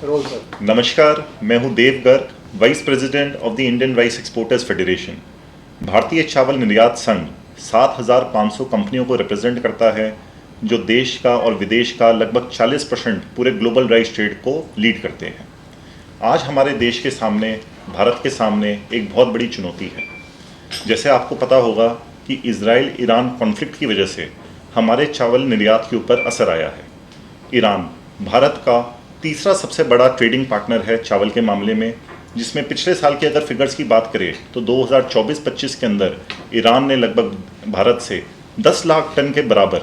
Role sir. नमस्कार, मैं हूं Dev Garg, vice president of the Indian rice exporters federation. भारतीय चावल निर्यात संघ 7,500 कंपनियों को रिप्रेजेंट करता है, जो देश का और विदेश का लगभग 40% पूरे ग्लोबल राइस ट्रेड को लीड करते हैं। आज हमारे देश के सामने, भारत के सामने एक बहुत बड़ी चुनौती है। जैसे आपको पता होगा कि इजराइल ईरान कॉन्फ्लिक्ट की वजह से हमारे चावल निर्यात के ऊपर असर आया है। ईरान भारत का तीसरा सबसे बड़ा ट्रेडिंग पार्टनर है चावल के मामले में, जिसमें पिछले साल के अगर फिगर्स की बात करें तो 2024-25 के अंदर ईरान ने लगभग भारत से 10 लाख टन के बराबर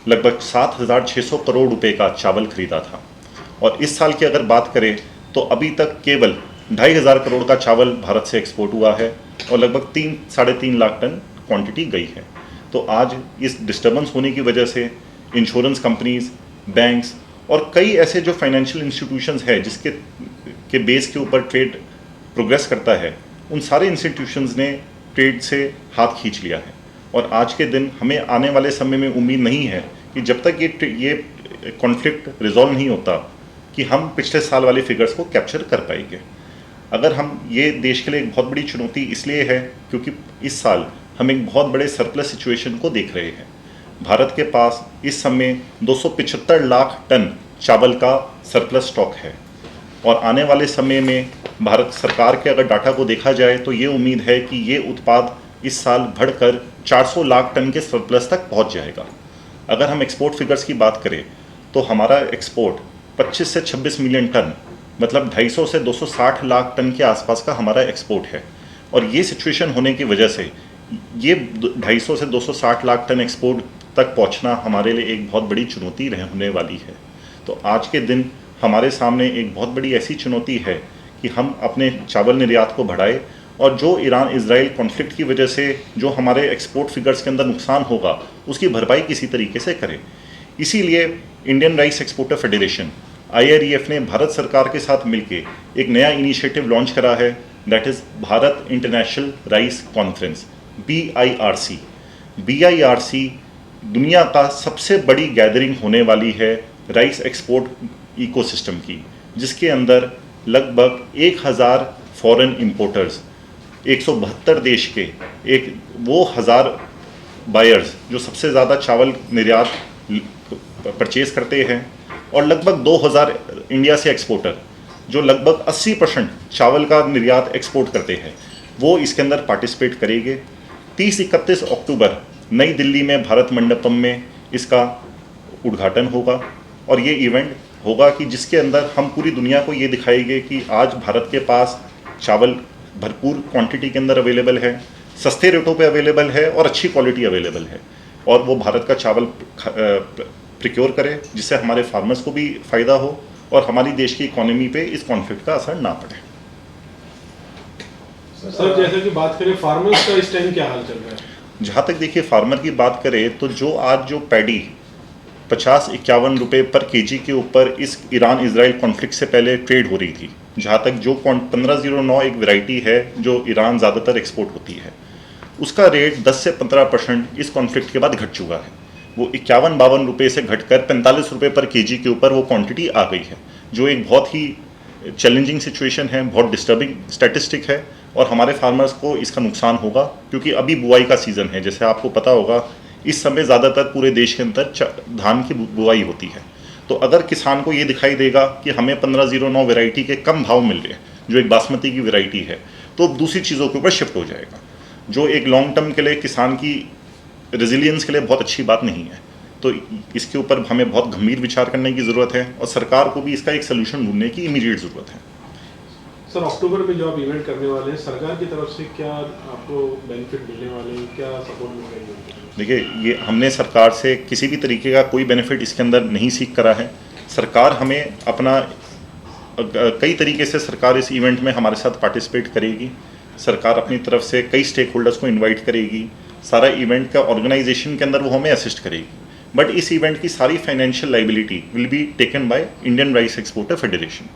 लगभग 7,600 करोड़ रुपए का चावल खरीदा था। और इस साल की अगर बात करें तो अभी तक केवल 2,500 करोड़ का चावल भारत से एक्सपोर्ट हुआ है और लगभग 3-3.5 लाख टन क्वांटिटी गई है। तो आज इस डिस्टर्बेंस होने की वजह से इंश्योरेंस कंपनीज, बैंक्स और कई ऐसे जो फाइनेंशियल इंस्टीट्यूशंस हैं जिसके बेस के ऊपर ट्रेड प्रोग्रेस करता है, उन सारे इंस्टीट्यूशंस ने ट्रेड से हाथ खींच लिया है। और आज के दिन हमें आने वाले समय में उम्मीद नहीं है कि जब तक ये कॉन्फ्लिक्ट रिजॉल्व नहीं होता कि हम पिछले साल वाले फिगर्स को कैप्चर कर पाएंगे। अगर हम ये देश के लिए एक बहुत बड़ी चुनौती इसलिए है क्योंकि इस साल हम एक बहुत बड़े सरप्लस सिचुएशन को देख रहे हैं। भारत के पास इस समय 275 लाख टन चावल का सरप्लस स्टॉक है और आने वाले समय में भारत सरकार के अगर डाटा को देखा जाए तो ये उम्मीद है कि ये उत्पाद इस साल बढ़कर 400 लाख टन के सरप्लस तक पहुंच जाएगा। अगर हम एक्सपोर्ट फिगर्स की बात करें तो हमारा एक्सपोर्ट 25 से 26 मिलियन टन, मतलब 250 से 260 लाख टन के आसपास का हमारा एक्सपोर्ट है। और ये सिचुएशन होने की वजह से ये 250 से 260 लाख टन एक्सपोर्ट तक पहुंचना हमारे लिए एक बहुत बड़ी चुनौती होने वाली है। तो आज के दिन हमारे सामने एक बहुत बड़ी ऐसी चुनौती है कि हम अपने चावल निर्यात को बढ़ाएं और जो ईरान इजराइल कॉन्फ्लिक्ट की वजह से जो हमारे एक्सपोर्ट फिगर्स के अंदर नुकसान होगा उसकी भरपाई किसी तरीके से करें। इसीलिए Indian rice exporter federation IREF ने भारत सरकार के साथ मिलकर एक नया इनिशिएटिव लॉन्च करा है, that is Bharat international rice conference, BIRC। BIRC दुनिया का सबसे बड़ी गैदरिंग होने वाली है राइस एक्सपोर्ट इकोसिस्टम की, जिसके अंदर लगभग 1,000 फॉरेन इंपोर्टर्स, 172 देश के एक वो 1,000 बायर्स जो सबसे ज़्यादा चावल निर्यात परचेज करते हैं और लगभग 2,000 इंडिया से एक्सपोर्टर जो लगभग 80% चावल का निर्यात एक्सपोर्ट करते हैं, वो इसके अंदर पार्टिसिपेट करेंगे। 30-31 अक्टूबर नई दिल्ली में भारत मंडपम में इसका उद्घाटन होगा और ये इवेंट होगा कि जिसके अंदर हम पूरी दुनिया को ये दिखाएंगे कि आज भारत के पास चावल भरपूर क्वांटिटी के अंदर अवेलेबल है, सस्ते रेटों पे अवेलेबल है और अच्छी क्वालिटी अवेलेबल है, और वो भारत का चावल प्रिक्योर करे जिससे हमारे फार्मर्स को भी फ़ायदा हो और हमारी देश की इकोनॉमी पे इस कॉन्फ्लिक्ट का असर ना पड़े। सर, जैसे कि बात करें फार्मर्स का इस टाइम क्या हाल चल रहा है? जहाँ तक देखिए फार्मर की बात करें तो जो पैडी 50-51 रुपये पर केजी के ऊपर इस ईरान इजराइल कॉन्फ्लिक्ट से पहले ट्रेड हो रही थी, जहाँ तक जो 1509 एक वैरायटी है जो ईरान ज़्यादातर एक्सपोर्ट होती है, उसका रेट 10 से 15% इस कॉन्फ्लिक्ट के बाद घट चुका है। वो 51-52 रुपये से घटकर 45 रुपये पर केजी के ऊपर वो क्वांटिटी आ गई है, जो एक बहुत ही चैलेंजिंग सिचुएशन है, बहुत डिस्टर्बिंग स्टैटिस्टिक है और हमारे फार्मर्स को इसका नुकसान होगा क्योंकि अभी बुआई का सीज़न है। जैसे आपको पता होगा इस समय ज़्यादातर पूरे देश के अंदर धान की बुआई होती है। तो अगर किसान को ये दिखाई देगा कि हमें 1509 वैरायटी के कम भाव मिल रहे हैं, जो एक बासमती की वैरायटी है, तो दूसरी चीज़ों के ऊपर शिफ्ट हो जाएगा, जो एक लॉन्ग टर्म के लिए किसान की रेजिलियंस के लिए बहुत अच्छी बात नहीं है। तो इसके ऊपर हमें बहुत गंभीर विचार करने की ज़रूरत है और सरकार को भी इसका एक सोल्यूशन ढूंढने की इमीडिएट ज़रूरत है। सर, अक्टूबर में जो आप इवेंट करने वाले हैं, सरकार की तरफ से क्या आपको बेनिफिट मिलने वाले हैं, क्या सपोर्ट मिल रही है? देखिए, ये हमने सरकार से किसी भी तरीके का कोई बेनिफिट इसके अंदर नहीं सीख करा है। सरकार हमें अपना कई तरीके से सरकार इस इवेंट में हमारे साथ पार्टिसिपेट करेगी। सरकार अपनी तरफ से कई स्टेक होल्डर्स को इनवाइट करेगी, सारा इवेंट का ऑर्गेनाइजेशन के अंदर वो हमें असिस्ट करेगी। बट इस इवेंट की सारी financial liability will be taken by Indian rice exporter federation.